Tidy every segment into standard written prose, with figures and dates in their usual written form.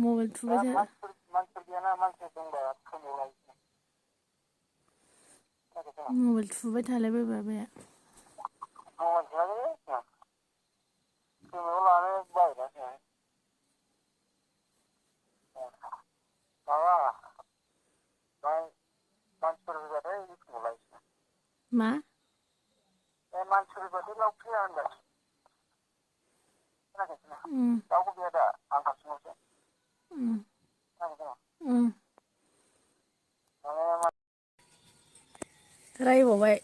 mobile थुबाय था मानसिफोर गैयाना मानसि दंबा खोमायाव मबाइल थुबाय थालायबाय बाबाया मबाइल थुवाखै खोमायाव लानो बायोना माबा मानसिफोर फैबाथाय खोमायाव लायोसो मा मानसिफोर फैबाथाय लाव फैया होनदों रावबो गैया दा आं हारसिङावसो रायबावबाय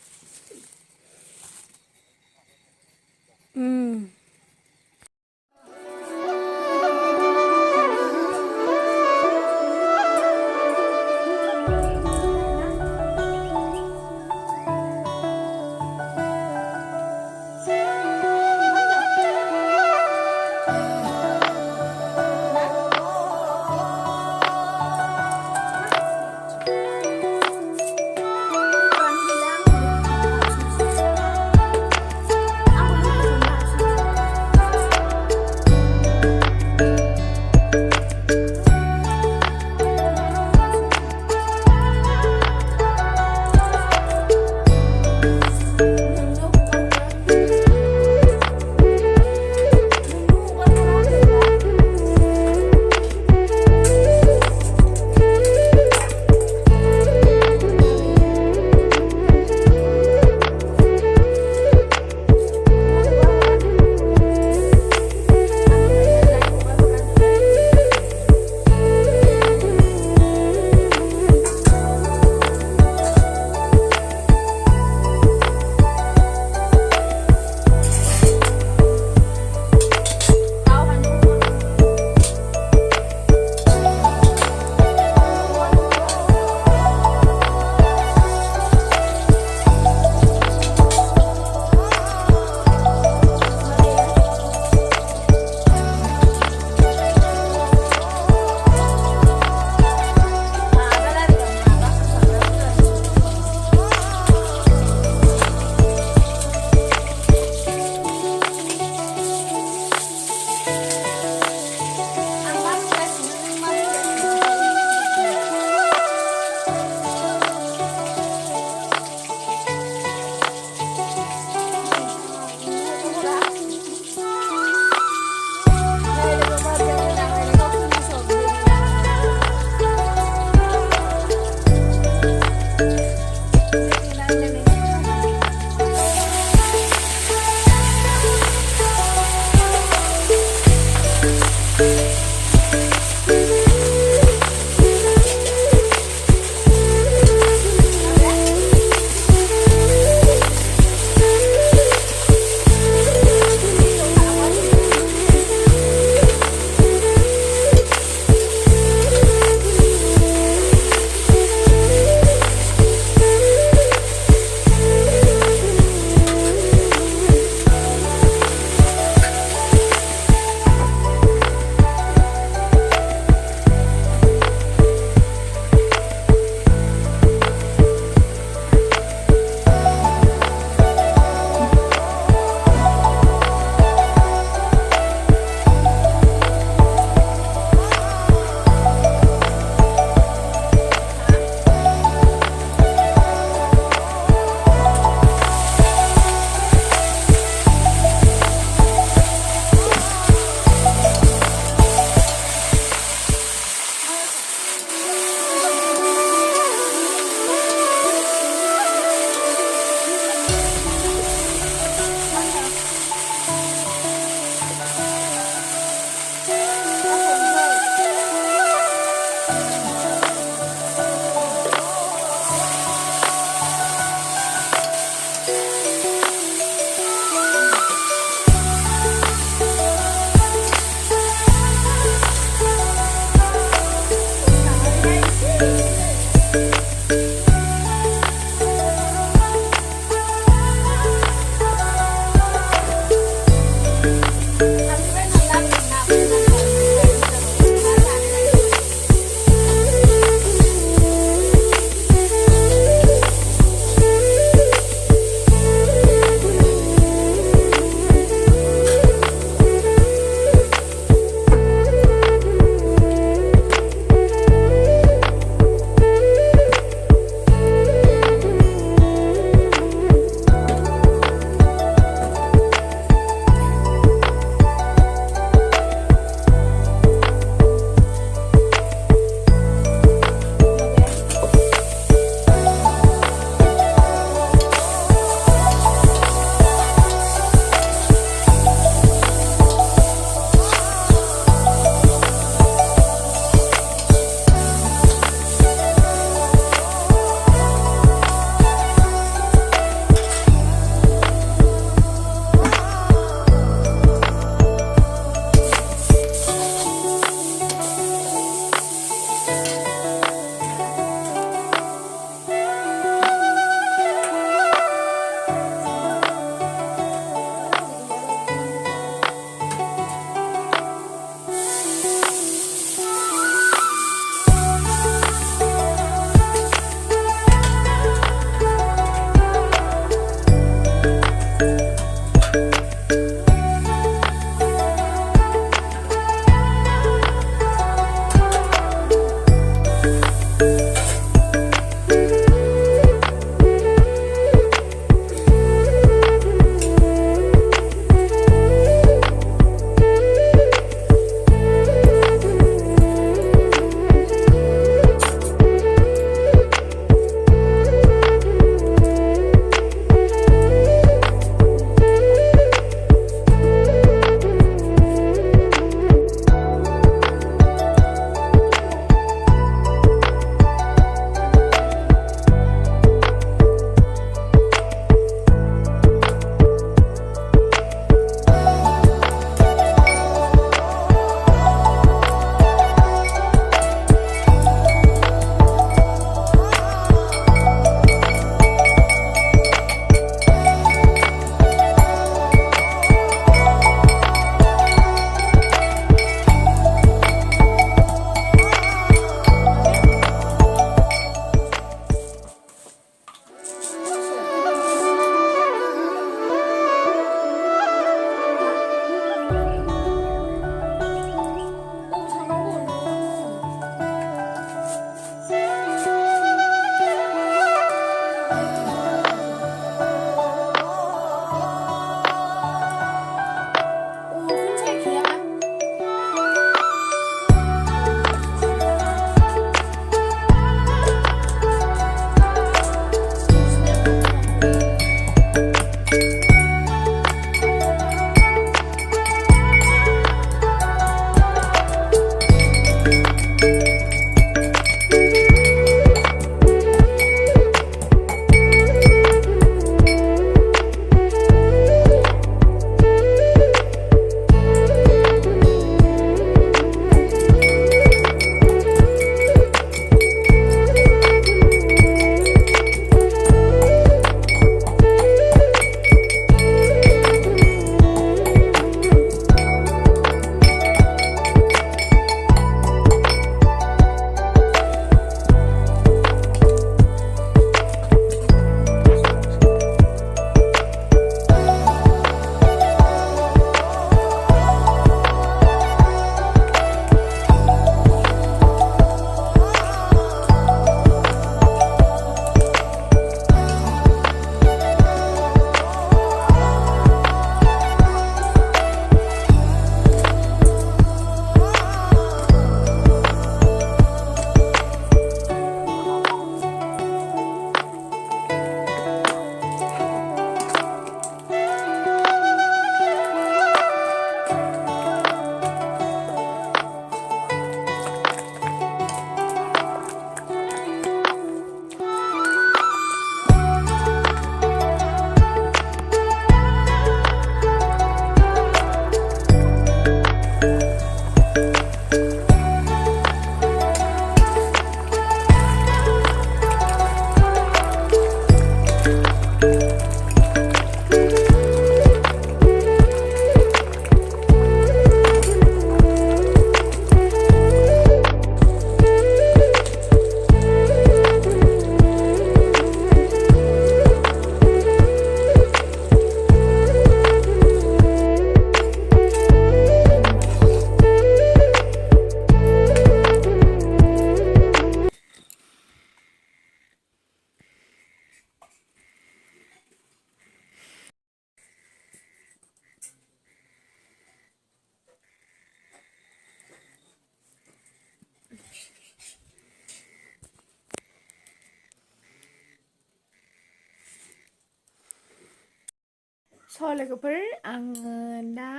लोगोफोर आङो दा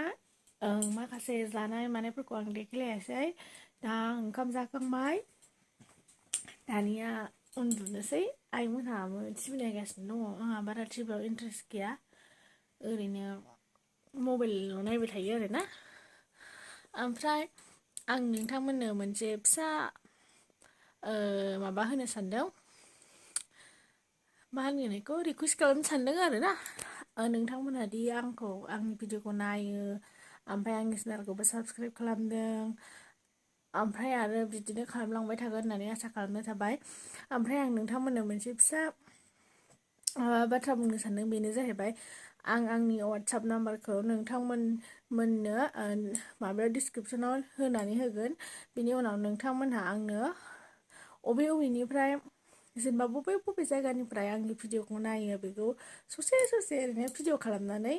माखासे जानाय मानायफोरखौ आं देखायलायासै दा आं ओंखाम जाखांबाय दानिया उन्दुनोसै आइमोनहाबो टिभि नायगासिनो दङ आंहा बारा टिभियाव इन्ट्रेस्ट गैया ओरैनो मबाइल नायबाय थायो आरोना ओमफ्राय आं नोंथांमोननो मोनसे फिसा माबा होनो सानदों मा होनगोन बेखौ रिकुवेस्ट खालामनो सानदों आरोना नोंथांमोनहा दि आंखौ आंनि भिडिअखौ नायो ओमफ्राय आंनि चेनेलखौबो साबस्क्राइब खालामदों ओमफ्राय आरो बिदिनो खालामलांबाय थागोन होननानै आसा खालामनाय थाबाय ओमफ्राय आं नोंथांमोननो मोनसे फिसा बाथ्रा बुंनो सानदों बेनो जाहैबाय आं आंनि वाट्सएप नाम्बारखौ नोंथांमोननो माबायाव डिसक्रिपसनाव होनानै होगोन बिनि उनाव नोंथांमोनहा आंनो अबेनिफ्राय जेनेबा बबे जायगानिफ्राय आंनि भिडिअखौ नायो बेखौ ससे ओरैनो भिडिअ खालामनानै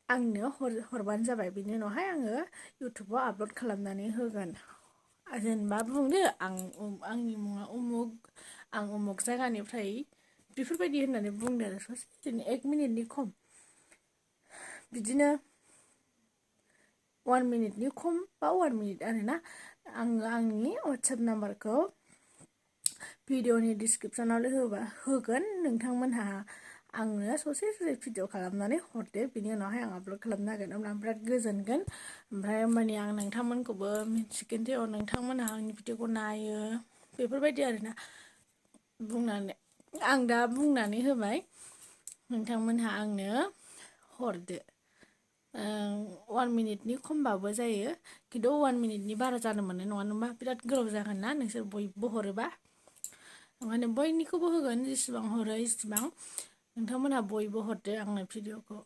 आंनो हरबानो जाबाय बिनि उनावहाय आङो इउटुबाव आपल'ड खालामनानै होगोन जेनेबा बुंदो आंनि मुङा उमुक आं उमुक जायगानिफ्राय बेफोरबायदि होननानै बुंदो आरो ससे बिदिनो 1 मिनिटनि खम बिदिनो 1 मिनिटनि खम बा 1 मिनिट आरोना आङो आंनि वाट्सएप नाम्बारखौ भिडिअनि डिसक्रिपसनाव होगोन नोंथांमोनहा आंनो ससे भिडिअ खालामनानै हरदो बिनि उनावहाय आं आपल'ड खालामनो हागोन अब्ला आं बिराद गोजोनगोन ओमफ्राय माने आं नोंथांमोनखौबो मिथिगोन जे नोंथांमोनहा आंनि भिडिअखौ नायो बेफोरबायदि आरोना बुंनानै आं दा बुंनानै होबाय नोंथांमोनहा आंनो हरदो 1 मिनिटनि खमबाबो जायो खिन्थु 1 मिनिटनि बारा जानो मोननाय नङा होनबा बिराद गोलाव जागोन ना नोंसोर बयबो हरोबा ओंखायनो बयनिखौबो होगोन जेसेबां हरो इसेबां नोंथांमोनहा बयबो हरदो आंनो भिडिअखौ